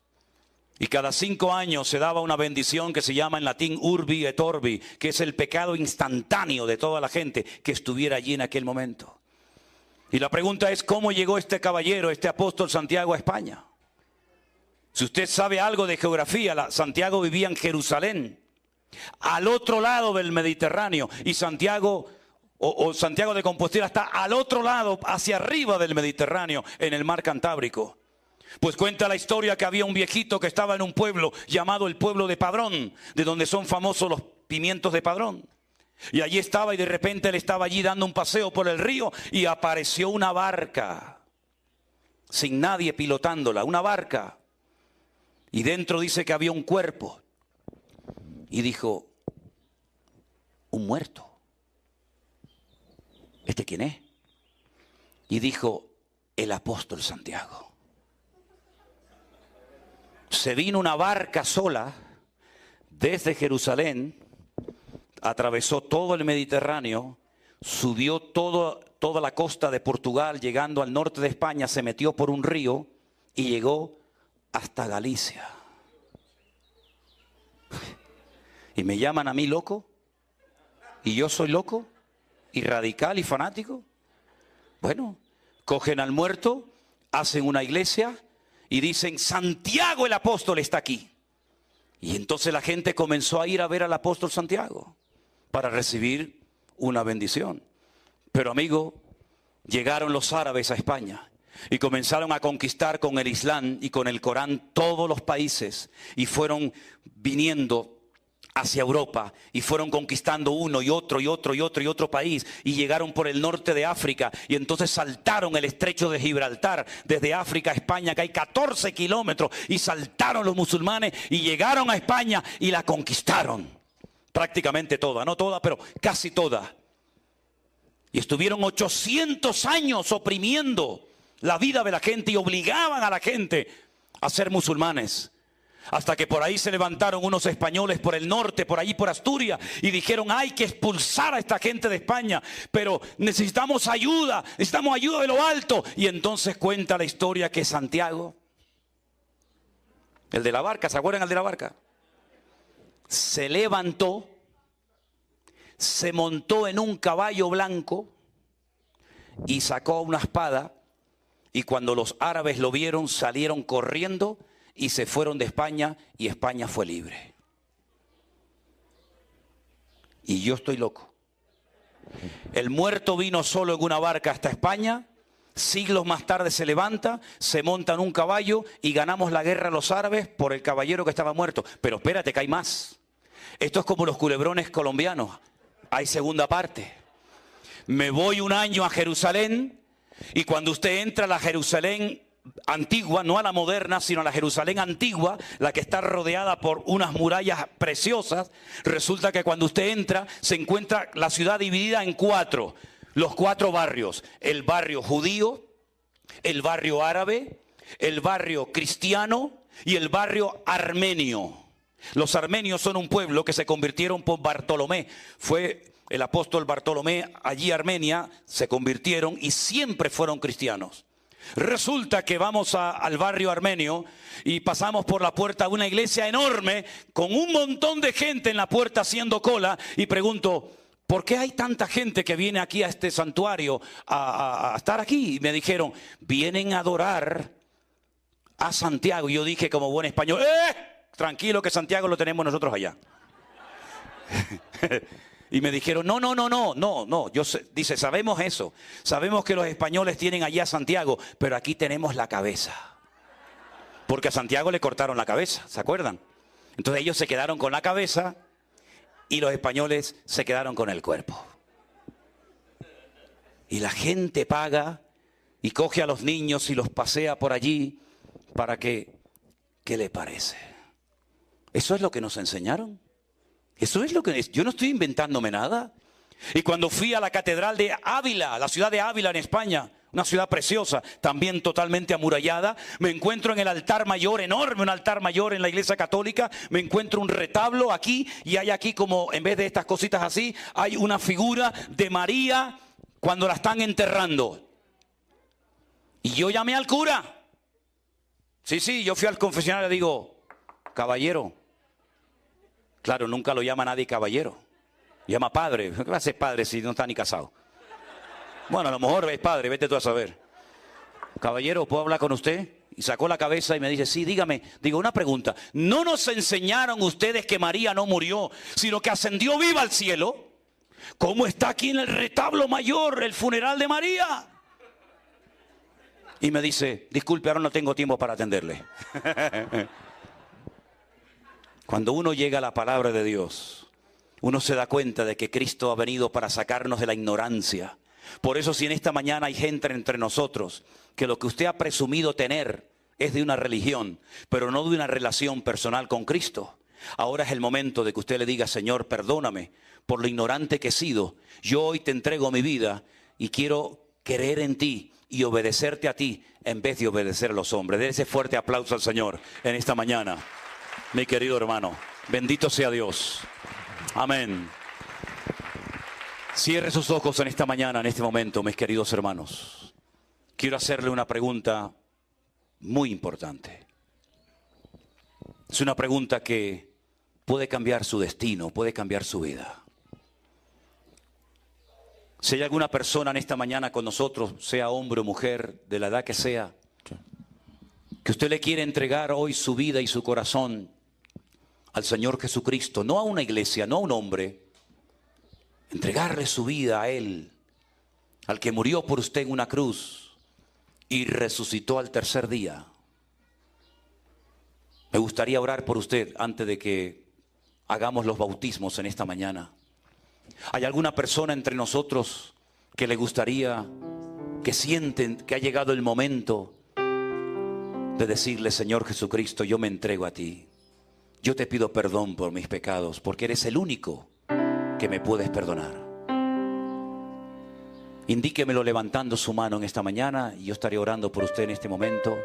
Y cada 5 años se daba una bendición que se llama en latín urbi et orbi, que es el pecado instantáneo de toda la gente que estuviera allí en aquel momento. Y la pregunta es: ¿cómo llegó este caballero, este apóstol Santiago, a España? Si usted sabe algo de geografía, Santiago vivía en Jerusalén, al otro lado del Mediterráneo, y Santiago Santiago de Compostela está al otro lado, hacia arriba del Mediterráneo, en el mar Cantábrico. Pues cuenta la historia que había un viejito que estaba en un pueblo llamado el pueblo de Padrón, de donde son famosos los pimientos de Padrón. Y allí estaba, y de repente él estaba allí dando un paseo por el río y apareció una barca, sin nadie pilotándola, una barca. Y dentro dice que había un cuerpo. Y dijo: un muerto. ¿Este quién es? Y dijo: el apóstol Santiago. Se vino una barca sola desde Jerusalén, atravesó todo el Mediterráneo, subió toda la costa de Portugal, llegando al norte de España, se metió por un río y llegó hasta Galicia. Y me llaman a mí loco, y yo soy loco, y radical y fanático. Bueno, cogen al muerto, hacen una iglesia y dicen: Santiago el apóstol está aquí. Y entonces la gente comenzó a ir a ver al apóstol Santiago para recibir una bendición. Pero amigo, llegaron los árabes a España y comenzaron a conquistar con el Islam y con el Corán todos los países, y fueron viniendo hacia Europa y fueron conquistando uno y otro y otro y otro y otro país, y llegaron por el norte de África, y entonces saltaron el estrecho de Gibraltar desde África a España, que hay 14 kilómetros, y saltaron los musulmanes y llegaron a España y la conquistaron prácticamente toda, no toda, pero casi toda. Y estuvieron 800 años oprimiendo la vida de la gente y obligaban a la gente a ser musulmanes. Hasta que por ahí se levantaron unos españoles por el norte, por allí por Asturias, y dijeron: hay que expulsar a esta gente de España, pero necesitamos ayuda de lo alto. Y entonces cuenta la historia que Santiago, el de la barca, ¿se acuerdan el de la barca? Se levantó, se montó en un caballo blanco y sacó una espada, y cuando los árabes lo vieron salieron corriendo y se fueron de España, y España fue libre. Y yo estoy loco. El muerto vino solo en una barca hasta España, siglos más tarde se levanta, se monta en un caballo y ganamos la guerra a los árabes por el caballero que estaba muerto. Pero espérate, que hay más. Esto es como los culebrones colombianos. Hay segunda parte. Me voy un año a Jerusalén, y cuando usted entra a la Jerusalén antigua, no a la moderna, sino a la Jerusalén antigua, la que está rodeada por unas murallas preciosas, resulta que cuando usted entra se encuentra la ciudad dividida en cuatro, los cuatro barrios: el barrio judío, el barrio árabe, el barrio cristiano y el barrio armenio. Los armenios son un pueblo que se convirtieron por Bartolomé. Fue el apóstol Bartolomé allí a Armenia, se convirtieron y siempre fueron cristianos. Resulta que vamos al barrio armenio y pasamos por la puerta de una iglesia enorme con un montón de gente en la puerta haciendo cola, y pregunto: ¿por qué hay tanta gente que viene aquí a este santuario a estar aquí? Y me dijeron: vienen a adorar a Santiago. Y yo dije como buen español: tranquilo, que Santiago lo tenemos nosotros allá. Y me dijeron: no. Dice: sabemos eso. Sabemos que los españoles tienen allá a Santiago, pero aquí tenemos la cabeza. Porque a Santiago le cortaron la cabeza, ¿se acuerdan? Entonces ellos se quedaron con la cabeza y los españoles se quedaron con el cuerpo. Y la gente paga y coge a los niños y los pasea por allí para que... ¿Qué le parece? ¿Eso es lo que nos enseñaron? Eso es lo que es. Yo no estoy inventándome nada. Y cuando fui a la catedral de Ávila, la ciudad de Ávila en España, una ciudad preciosa, también totalmente amurallada, me encuentro en el altar mayor, enorme, un altar mayor en la iglesia católica, me encuentro un retablo aquí, y hay aquí como, en vez de estas cositas así, hay una figura de María cuando la están enterrando. Y yo llamé al cura. Sí, yo fui al confesionario y le digo: caballero. Claro, nunca lo llama nadie caballero. Llama padre. ¿Qué va a ser padre si no está ni casado? Bueno, a lo mejor es padre, vete tú a saber. Caballero, ¿puedo hablar con usted? Y sacó la cabeza y me dice: sí, dígame. Digo, una pregunta. ¿No nos enseñaron ustedes que María no murió, sino que ascendió viva al cielo? ¿Cómo está aquí en el retablo mayor el funeral de María? Y me dice: disculpe, ahora no tengo tiempo para atenderle. Cuando uno llega a la palabra de Dios, uno se da cuenta de que Cristo ha venido para sacarnos de la ignorancia. Por eso, si en esta mañana hay gente entre nosotros que lo que usted ha presumido tener es de una religión, pero no de una relación personal con Cristo, ahora es el momento de que usted le diga: Señor, perdóname por lo ignorante que he sido. Yo hoy te entrego mi vida y quiero creer en ti y obedecerte a ti en vez de obedecer a los hombres. Dé ese fuerte aplauso al Señor en esta mañana, mi querido hermano. Bendito sea Dios. Amén. Cierre sus ojos en esta mañana, en este momento, mis queridos hermanos. Quiero hacerle una pregunta muy importante. Es una pregunta que puede cambiar su destino, puede cambiar su vida. Si hay alguna persona en esta mañana con nosotros, sea hombre o mujer, de la edad que sea, que usted le quiere entregar hoy su vida y su corazón al Señor Jesucristo, no a una iglesia, no a un hombre, entregarle su vida a Él, al que murió por usted en una cruz y resucitó al tercer día. Me gustaría orar por usted antes de que hagamos los bautismos en esta mañana. ¿Hay alguna persona entre nosotros que le gustaría, que sienten que ha llegado el momento de decirle: Señor Jesucristo, yo me entrego a ti? Yo te pido perdón por mis pecados, porque eres el único que me puedes perdonar. indíquemelo levantando su mano en esta mañana y yo estaré orando por usted en este momento.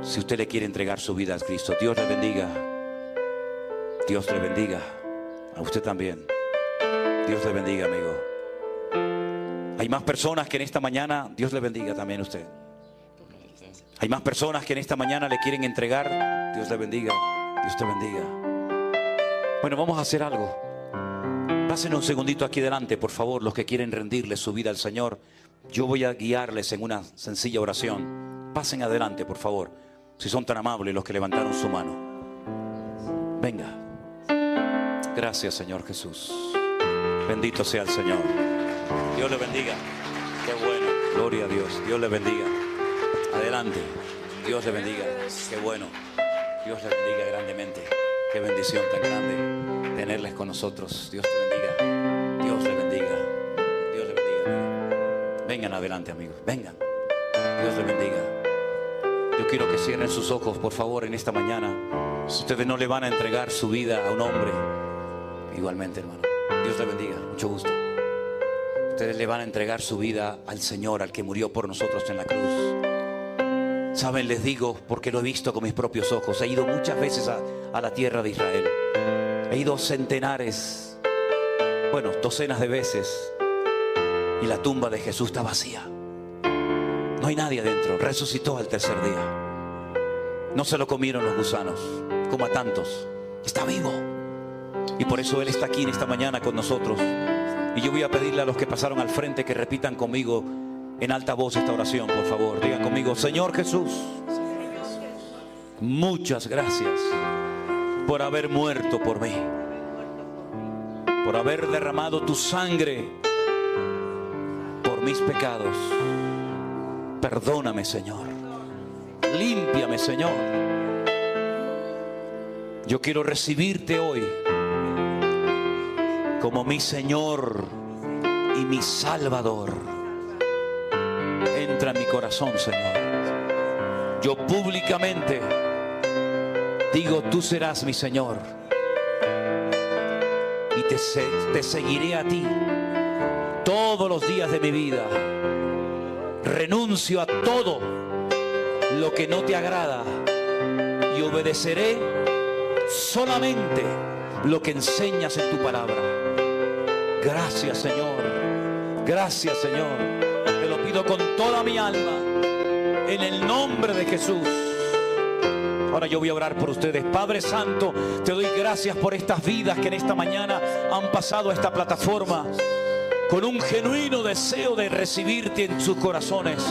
Si usted le quiere entregar su vida a Cristo, Dios le bendiga. Dios le bendiga. A usted también. Dios le bendiga, amigo. Hay más personas que en esta mañana, Dios le bendiga también a usted. Hay más personas que en esta mañana le quieren entregar. Dios le bendiga. Dios te bendiga. Bueno, vamos a hacer algo. Pasen un segundito aquí delante, por favor, los que quieren rendirle su vida al Señor. Yo voy a guiarles en una sencilla oración. Pasen adelante, por favor, si son tan amables los que levantaron su mano. Venga. Gracias, Señor Jesús. Bendito sea el Señor. Dios le bendiga. Qué bueno. Gloria a Dios. Dios le bendiga. Adelante. Dios le bendiga. Qué bueno. Dios le bendiga grandemente. Qué bendición tan grande tenerles con nosotros. Dios te bendiga. Dios le bendiga. Dios le bendiga. Vengan adelante, amigos. Vengan. Dios le bendiga. Yo quiero que cierren sus ojos, por favor, en esta mañana. Ustedes no le van a entregar su vida a un hombre. Igualmente, hermano. Dios le bendiga. Mucho gusto. Ustedes le van a entregar su vida al Señor, al que murió por nosotros en la cruz. Saben, les digo, porque lo he visto con mis propios ojos. He ido muchas veces a la tierra de Israel. He ido centenares, bueno, docenas de veces. Y la tumba de Jesús está vacía. No hay nadie adentro. Resucitó al tercer día. No se lo comieron los gusanos, como a tantos. Está vivo. Y por eso Él está aquí en esta mañana con nosotros. Y yo voy a pedirle a los que pasaron al frente que repitan conmigo en alta voz esta oración, por favor. Digan conmigo: Señor Jesús, muchas gracias por haber muerto por mí, por haber derramado tu sangre por mis pecados. Perdóname, Señor. Límpiame, Señor. Yo quiero recibirte hoy como mi Señor y mi Salvador. Entra en mi corazón, Señor. Yo públicamente digo: tú serás mi Señor y te seguiré a ti todos los días de mi vida. Renuncio a todo lo que no te agrada y obedeceré solamente lo que enseñas en tu palabra. Gracias, Señor. Gracias, Señor. Te lo pido con toda mi alma, en el nombre de Jesús. Ahora yo voy a orar por ustedes. Padre Santo, te doy gracias por estas vidas que en esta mañana han pasado a esta plataforma con un genuino deseo de recibirte en sus corazones.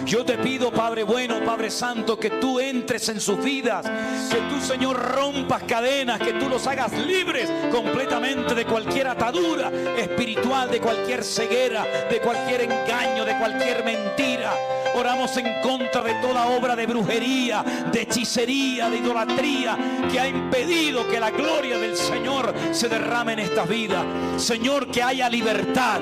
Yo te pido, Padre bueno, Padre Santo, que tú entres en sus vidas, que tú, Señor, rompas cadenas, que tú los hagas libres completamente de cualquier atadura espiritual, de cualquier ceguera, de cualquier engaño, de cualquier mentira. Oramos en contra de toda obra de brujería, de hechicería, de idolatría que ha impedido que la gloria del Señor se derrame en estas vidas. Señor, que haya libertad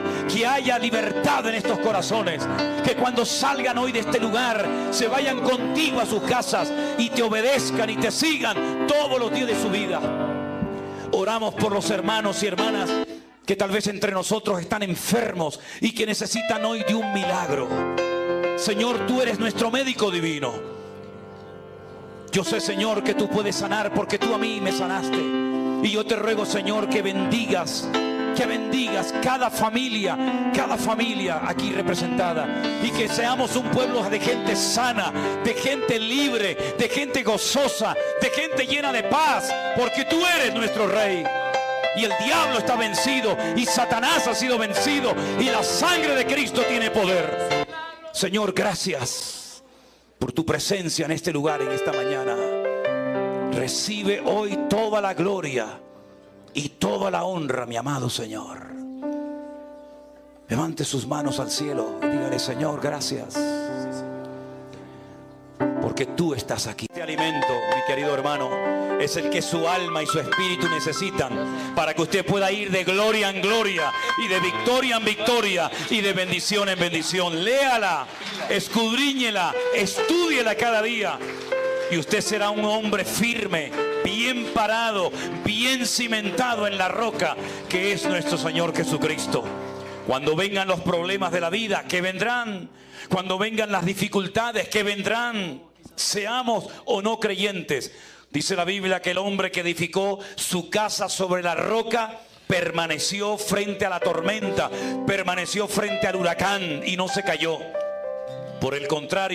en estos corazones, que cuando salgan hoy de este lugar se vayan contigo a sus casas y te obedezcan y te sigan todos los días de su vida. Oramos por los hermanos y hermanas que tal vez entre nosotros están enfermos y que necesitan hoy de un milagro. Señor, tú eres nuestro médico divino. Yo sé, Señor, que tú puedes sanar porque tú a mí me sanaste. Y yo te ruego, Señor, que bendigas cada familia aquí representada, y que seamos un pueblo de gente sana, de gente libre, de gente gozosa, de gente llena de paz, porque tú eres nuestro Rey. Y el diablo está vencido, y Satanás ha sido vencido, y la sangre de Cristo tiene poder. Señor, gracias por tu presencia en este lugar, en esta mañana. Recibe hoy toda la gloria y toda la honra, mi amado Señor. Levante sus manos al cielo y dígale: Señor, gracias, porque tú estás aquí. Este alimento, mi querido hermano, es el que su alma y su espíritu necesitan para que usted pueda ir de gloria en gloria y de victoria en victoria y de bendición en bendición. Léala, escudriñela, estúdiela cada día, y usted será un hombre firme, bien parado, bien cimentado en la roca que es nuestro Señor Jesucristo. Cuando vengan los problemas de la vida, que vendrán. Cuando vengan las dificultades, que vendrán. Seamos o no creyentes. Dice la Biblia que el hombre que edificó su casa sobre la roca permaneció frente a la tormenta, permaneció frente al huracán y no se cayó. Por el contrario,